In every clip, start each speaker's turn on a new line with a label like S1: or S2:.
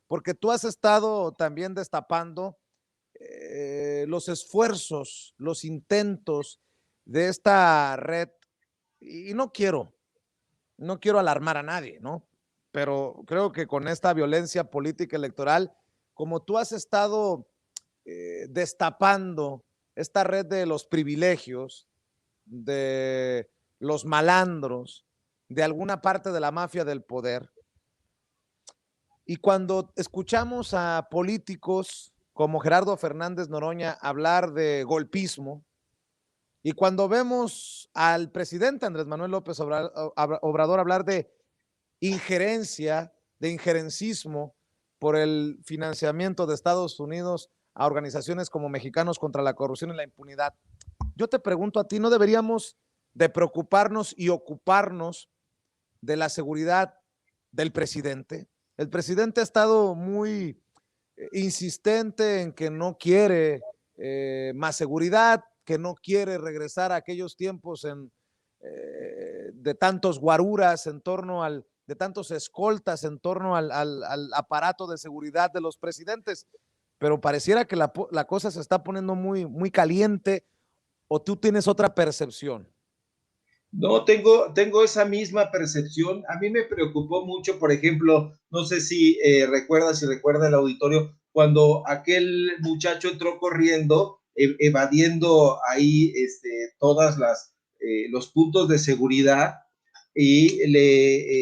S1: porque tú has estado también destapando los esfuerzos, los intentos de esta red, y no quiero alarmar a nadie, ¿no? Pero creo que con esta violencia política electoral, como tú has estado destapando esta red de los privilegios, de los malandros, de alguna parte de la mafia del poder, y cuando escuchamos a políticos como Gerardo Fernández Noroña hablar de golpismo, y cuando vemos al presidente Andrés Manuel López Obrador hablar de injerencia, de injerencismo por el financiamiento de Estados Unidos a organizaciones como Mexicanos contra la Corrupción y la Impunidad, yo te pregunto a ti, ¿no deberíamos de preocuparnos y ocuparnos de la seguridad del presidente? El presidente ha estado muy insistente en que no quiere más seguridad, que no quiere regresar a aquellos tiempos de tantos guaruras en torno de tantos escoltas en torno al aparato de seguridad de los presidentes, pero pareciera que la cosa se está poniendo muy caliente, o tú tienes otra percepción.
S2: No, tengo esa misma percepción. A mí me preocupó mucho, por ejemplo, no sé si recuerda el auditorio, cuando aquel muchacho entró corriendo, evadiendo ahí todas los puntos de seguridad y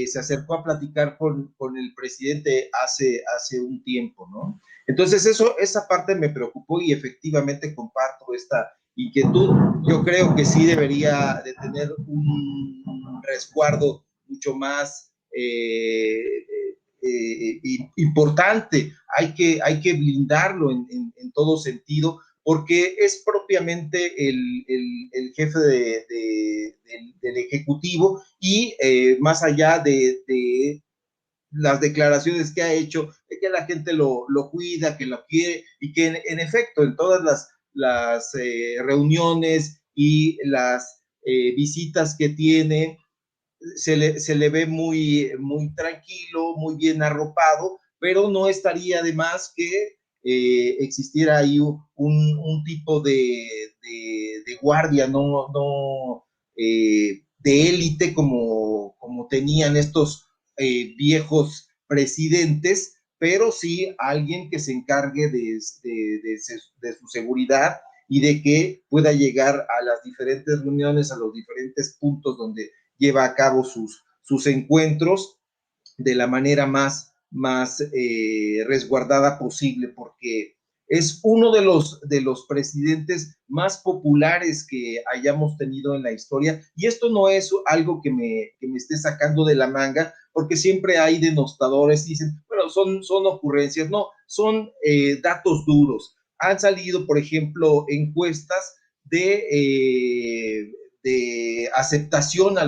S2: se acercó a platicar con el presidente hace un tiempo, ¿no? Entonces esa parte me preocupó y efectivamente comparto esta inquietud. Yo creo que sí debería de tener un resguardo mucho más importante. Hay que blindarlo en todo sentido, porque es propiamente el jefe del Ejecutivo y más allá de las declaraciones que ha hecho, de que la gente lo cuida, que lo quiere, y que en efecto en todas las reuniones y las visitas que tiene, se le ve muy tranquilo, muy bien arropado, pero no estaría de más que existiera ahí un tipo de guardia, no de élite como tenían estos viejos presidentes, pero sí alguien que se encargue de su seguridad y de que pueda llegar a las diferentes reuniones, a los diferentes puntos donde lleva a cabo sus encuentros de la manera más resguardada posible, porque es uno de los presidentes más populares que hayamos tenido en la historia, y esto no es algo que me esté sacando de la manga, porque siempre hay denostadores y dicen, bueno, son ocurrencias, no, son datos duros. Han salido, por ejemplo, encuestas de aceptación a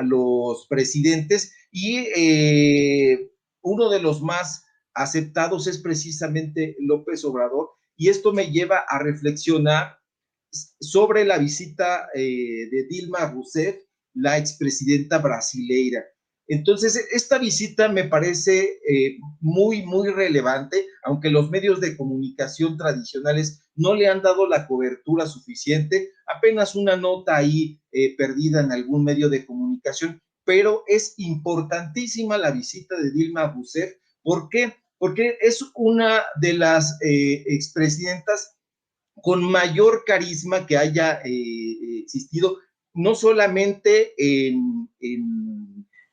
S2: los presidentes, y uno de los más aceptados es precisamente López Obrador, y esto me lleva a reflexionar sobre la visita de Dilma Rousseff, la expresidenta brasileira. Entonces, esta visita me parece muy relevante, aunque los medios de comunicación tradicionales no le han dado la cobertura suficiente, apenas una nota ahí perdida en algún medio de comunicación, pero es importantísima la visita de Dilma Rousseff. ¿Por qué? Porque es una de las expresidentas con mayor carisma que haya existido, no solamente en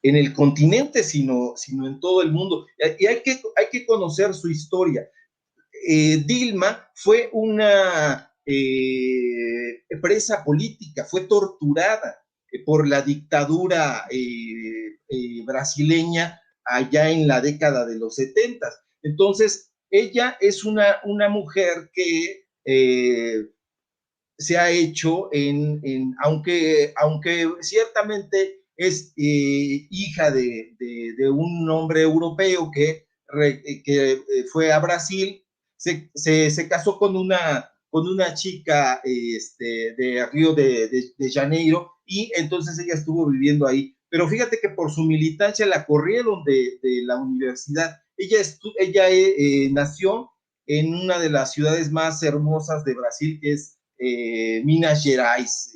S2: el continente, sino en todo el mundo. Y hay que conocer su historia. Dilma fue una presa política, fue torturada por la dictadura brasileña allá en la década de los 70. Entonces, ella es una mujer que se ha hecho aunque ciertamente es hija de un hombre europeo que fue a Brasil, se casó con una chica de Río de Janeiro, y entonces ella estuvo viviendo ahí. Pero fíjate que por su militancia la corrieron de la universidad, Ella nació en una de las ciudades más hermosas de Brasil, que es Minas Gerais,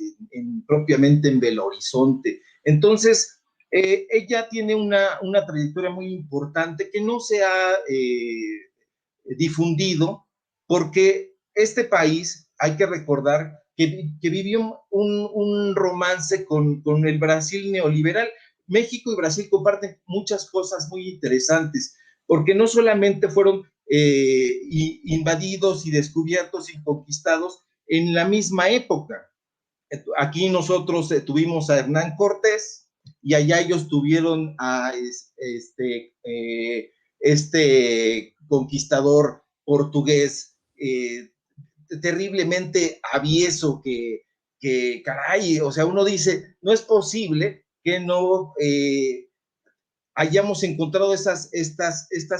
S2: propiamente en Belo Horizonte. Entonces, ella tiene una trayectoria muy importante que no se ha difundido, porque este país, hay que recordar que vivió un romance con el Brasil neoliberal. México y Brasil comparten muchas cosas muy interesantes, porque no solamente fueron invadidos y descubiertos y conquistados en la misma época. Aquí nosotros tuvimos a Hernán Cortés y allá ellos tuvieron a este conquistador portugués terriblemente avieso que, caray, o sea, uno dice, no es posible que no hayamos encontrado estas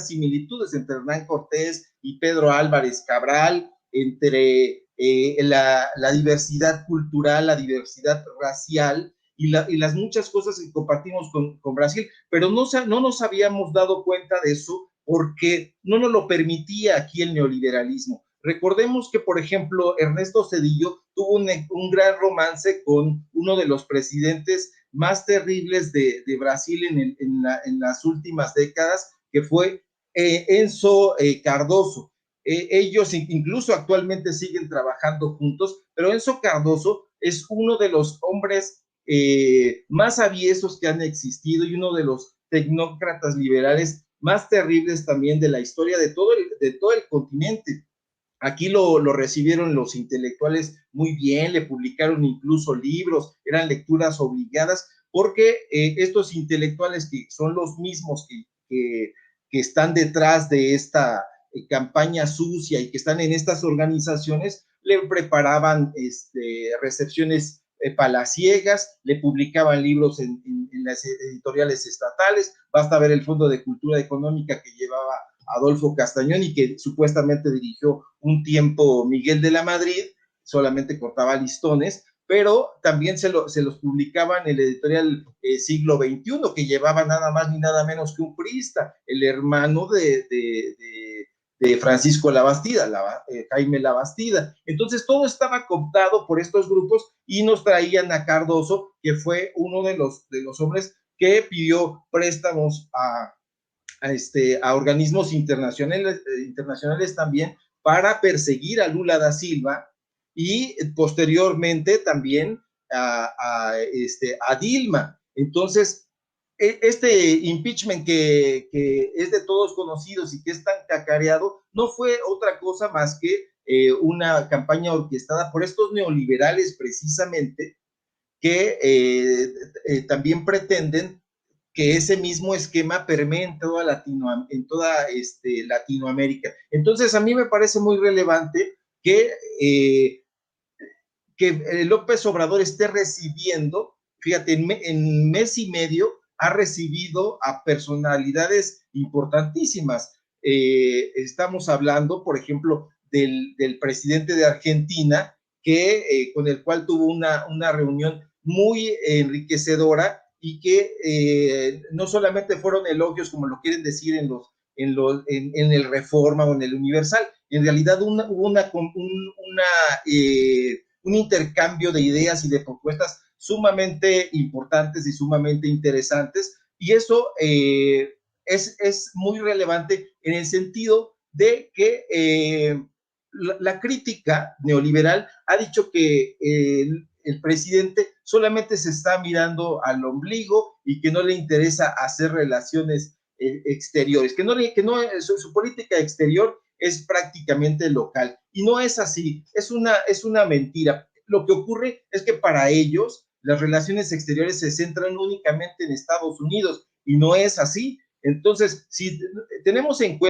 S2: similitudes entre Hernán Cortés y Pedro Álvarez Cabral, entre la diversidad cultural, la diversidad racial y las muchas cosas que compartimos con Brasil, pero no nos habíamos dado cuenta de eso porque no nos lo permitía aquí el neoliberalismo. Recordemos que, por ejemplo, Ernesto Zedillo tuvo un gran romance con uno de los presidentes más terribles de Brasil en las últimas décadas, que fue Enzo Cardoso. Ellos incluso actualmente siguen trabajando juntos, pero Enzo Cardoso es uno de los hombres más aviesos que han existido y uno de los tecnócratas liberales más terribles también de la historia de todo el continente. Aquí lo recibieron los intelectuales muy bien, le publicaron incluso libros, eran lecturas obligadas, porque estos intelectuales que son los mismos que están detrás de esta campaña sucia y que están en estas organizaciones, le preparaban recepciones palaciegas, le publicaban libros en las editoriales estatales. Basta ver el Fondo de Cultura Económica que llevaba Adolfo Castañón y que supuestamente dirigió un tiempo Miguel de la Madrid, solamente cortaba listones, pero también se los publicaban en el editorial Siglo XXI, que llevaba nada más ni nada menos que un priista, el hermano de Francisco Labastida, Jaime Labastida. Entonces todo estaba cooptado por estos grupos y nos traían a Cardoso, que fue uno de los hombres que pidió préstamos a organismos internacionales también para perseguir a Lula da Silva y posteriormente también a Dilma. Entonces, este impeachment que es de todos conocidos y que es tan cacareado, no fue otra cosa más que una campaña orquestada por estos neoliberales precisamente, que también pretenden que ese mismo esquema permee en toda Latinoamérica. Entonces, a mí me parece muy relevante que López Obrador esté recibiendo, fíjate, en mes y medio ha recibido a personalidades importantísimas. Estamos hablando, por ejemplo, del presidente de Argentina, con el cual tuvo una reunión muy enriquecedora y que no solamente fueron elogios, como lo quieren decir en el Reforma o en el Universal, en realidad hubo un intercambio de ideas y de propuestas sumamente importantes y sumamente interesantes, y eso es muy relevante en el sentido de que la crítica neoliberal ha dicho que el presidente solamente se está mirando al ombligo y que no le interesa hacer relaciones exteriores, que su política exterior es prácticamente local. Y no es así, es una mentira. Lo que ocurre es que para ellos las relaciones exteriores se centran únicamente en Estados Unidos y no es así. Entonces, si tenemos en cuenta